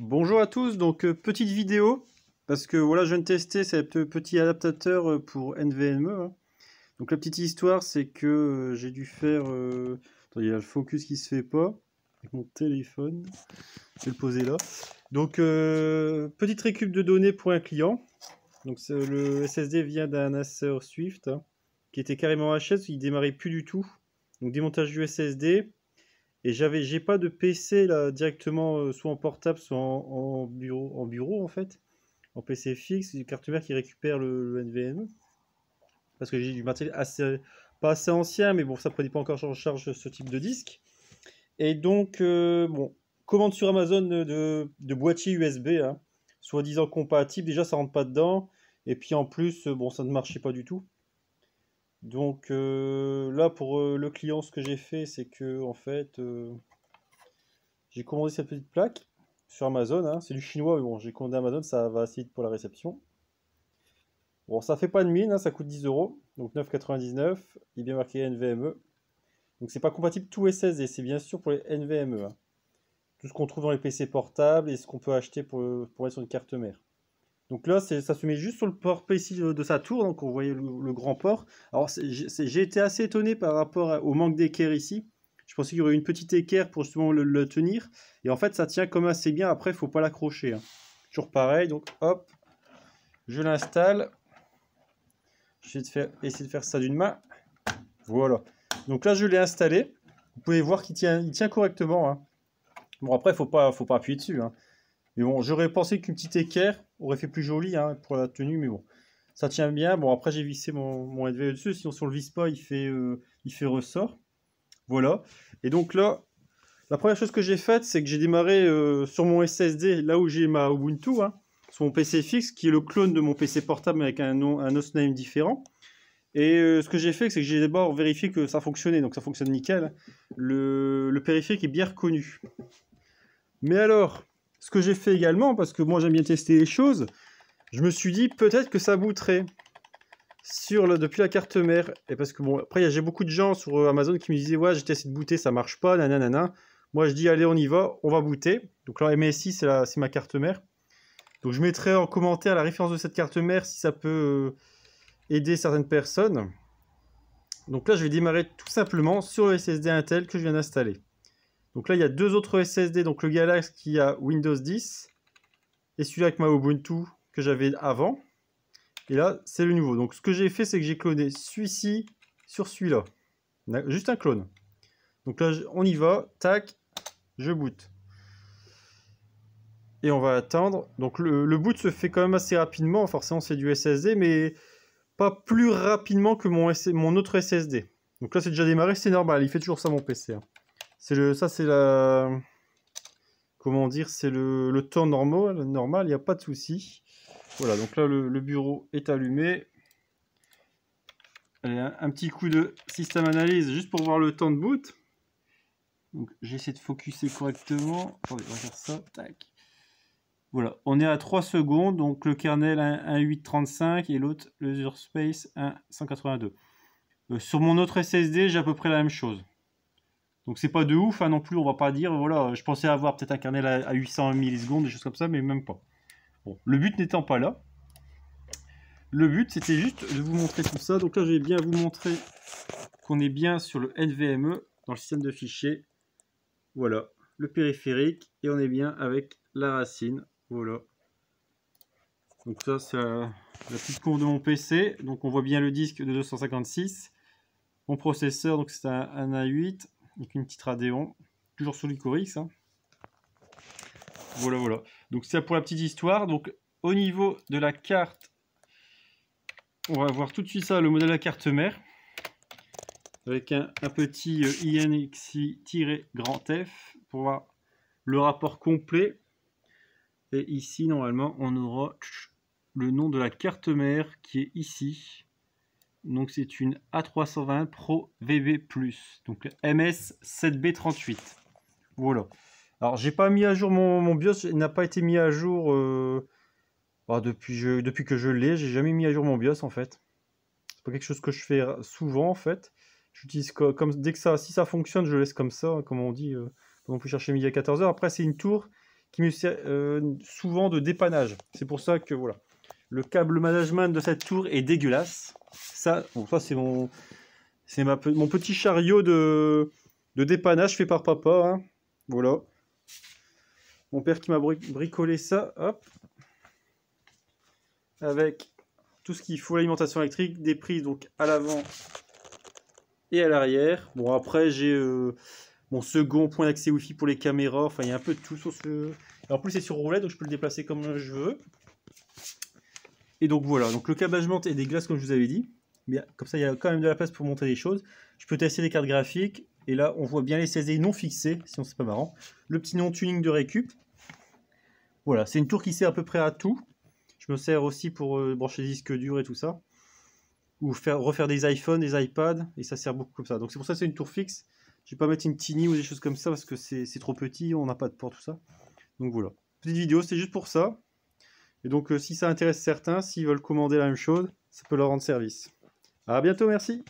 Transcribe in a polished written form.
Bonjour à tous, donc petite vidéo, parce que voilà, je viens de tester ce petit adaptateur pour NVMe. Hein. Donc la petite histoire, c'est que j'ai dû faire... Attends, il y a le focus qui se fait pas, avec mon téléphone, je vais le poser là. Donc petite récup de données pour un client. Donc le SSD vient d'un Acer Swift, hein, qui était carrément HS, il démarrait plus du tout. Donc démontage du SSD. Et j'ai pas de PC là directement, soit en portable, soit en bureau en fait, en PC fixe, une carte mère qui récupère le NVMe, parce que j'ai du matériel pas assez ancien, mais bon, ça prenait pas encore en charge ce type de disque. Et donc, bon, commande sur Amazon de boîtier USB, hein, soi-disant compatible, déjà ça rentre pas dedans, et puis en plus, bon, ça ne marchait pas du tout. Donc là, pour le client, ce que j'ai fait, c'est que en fait, j'ai commandé cette petite plaque sur Amazon, hein. C'est du chinois, mais bon, j'ai commandé Amazon, ça va assez vite pour la réception. Bon, ça fait pas de mine, hein, ça coûte 10 euros, donc 9,99. Il est bien marqué NVMe. Donc c'est pas compatible tout SSD, c'est bien sûr pour les NVMe. Hein. Tout ce qu'on trouve dans les PC portables et ce qu'on peut acheter pour mettre sur une carte mère. Donc là, ça se met juste sur le port PC de sa tour, donc on voyait le grand port. Alors j'ai été assez étonné par rapport au manque d'équerre ici. Je pensais qu'il y aurait une petite équerre pour justement le tenir. Et en fait, ça tient comme assez bien. Après, il ne faut pas l'accrocher. Hein. Toujours pareil. Donc, hop, je l'installe. Je vais essayer de faire ça d'une main. Voilà. Donc là, je l'ai installé. Vous pouvez voir qu'il tient correctement. Hein. Bon, après, faut pas appuyer dessus. Hein. Mais bon, j'aurais pensé qu'une petite équerre aurait fait plus joli hein, pour la tenue. Mais bon, ça tient bien. Bon, après, j'ai vissé mon NVMe dessus. Sinon, si on ne le visse pas, il fait ressort. Voilà. Et donc là, la première chose que j'ai faite, c'est que j'ai démarré sur mon SSD, là où j'ai ma Ubuntu, hein, sur mon PC fixe, qui est le clone de mon PC portable avec un hostname différent. Et ce que j'ai fait, c'est que j'ai d'abord vérifié que ça fonctionnait, donc ça fonctionne nickel. Le périphérique est bien reconnu. Mais alors, ce que j'ai fait également, parce que moi j'aime bien tester les choses, je me suis dit peut-être que ça booterait depuis la carte mère. Et parce que bon, après j'ai beaucoup de gens sur Amazon qui me disaient ouais, j'ai testé de booter, ça marche pas, nanana. Moi je dis allez, on y va, on va booter. Donc là MSI c'est ma carte mère. Donc je mettrai en commentaire la référence de cette carte mère si ça peut aider certaines personnes. Donc là je vais démarrer tout simplement sur le SSD Intel que je viens d'installer. Donc là il y a deux autres SSD, donc le Galax qui a Windows 10 et celui-là avec ma Ubuntu que j'avais avant. Et là, c'est le nouveau. Donc, ce que j'ai fait, c'est que j'ai cloné celui-ci sur celui-là. Juste un clone. Donc là, on y va. Tac, je boot. Et on va attendre. Donc, le boot se fait quand même assez rapidement. Forcément, c'est du SSD, mais pas plus rapidement que mon autre SSD. Donc là, c'est déjà démarré. C'est normal. Il fait toujours ça, mon PC. Hein. Ça, c'est la... Comment dire? C'est le temps normal. Il n'y a pas de souci. Voilà, donc là, le bureau est allumé. Allez, un petit coup de système analyse juste pour voir le temps de boot. Donc j'essaie de focuser correctement. Attendez, on va faire ça. Tac. Voilà, on est à 3 secondes. Donc le kernel 1.835 et l'autre, le user space 1.182. Sur mon autre SSD, j'ai à peu près la même chose. Donc c'est pas de ouf hein, non plus, on va pas dire, voilà, je pensais avoir peut-être un kernel à 800 millisecondes, des choses comme ça, mais même pas. Bon, le but n'étant pas là. Le but, c'était juste de vous montrer tout ça. Donc là, je vais bien vous montrer qu'on est bien sur le NVMe dans le système de fichiers. Voilà, le périphérique et on est bien avec la racine. Voilà. Donc ça, c'est la petite courbe de mon PC. Donc on voit bien le disque de 256. Mon processeur, donc c'est un A8 avec une petite Radeon, toujours sur l'Icorix. Hein. Voilà, voilà. Donc c'est pour la petite histoire. Donc au niveau de la carte, on va voir tout de suite ça, le modèle de la carte mère. Avec un petit INXI-F pour voir le rapport complet. Et ici, normalement, on aura le nom de la carte mère qui est ici. Donc, c'est une A320 Pro VB+. Donc, MS7B38. Voilà. Alors, j'ai pas mis à jour mon BIOS. Il n'a pas été mis à jour depuis que je l'ai. J'ai jamais mis à jour mon BIOS, en fait. C'est pas quelque chose que je fais souvent, en fait. J'utilise si ça fonctionne, je laisse comme ça, comme on dit, pas non plus chercher midi à 14h. Après, c'est une tour qui me sert souvent de dépannage. C'est pour ça que voilà. Le câble management de cette tour est dégueulasse. Ça, bon, ça c'est mon petit chariot de dépannage fait par papa. Hein. Voilà. Mon père qui m'a bricolé ça. Hop. Avec tout ce qu'il faut, l'alimentation électrique, des prises donc à l'avant et à l'arrière. Bon, après, j'ai mon second point d'accès Wi-Fi pour les caméras. Enfin, il y a un peu de tout sur ce... Et en plus, c'est sur roulette, donc je peux le déplacer comme je veux. Et donc voilà, donc le câblagement est des glaces comme je vous avais dit. Mais comme ça, il y a quand même de la place pour monter les choses. Je peux tester les cartes graphiques. Et là, on voit bien les CSD non fixés, sinon c'est pas marrant. Le petit non-tuning de récup. Voilà, c'est une tour qui sert à peu près à tout. Je me sers aussi pour brancher des disques durs et tout ça. Ou refaire des iPhones, des iPads. Et ça sert beaucoup comme ça. Donc c'est pour ça que c'est une tour fixe. Je vais pas mettre une tiny ou des choses comme ça parce que c'est trop petit. On n'a pas de port, tout ça. Donc voilà. Petite vidéo, c'est juste pour ça. Et donc si ça intéresse certains, s'ils veulent commander la même chose, ça peut leur rendre service. À bientôt, merci.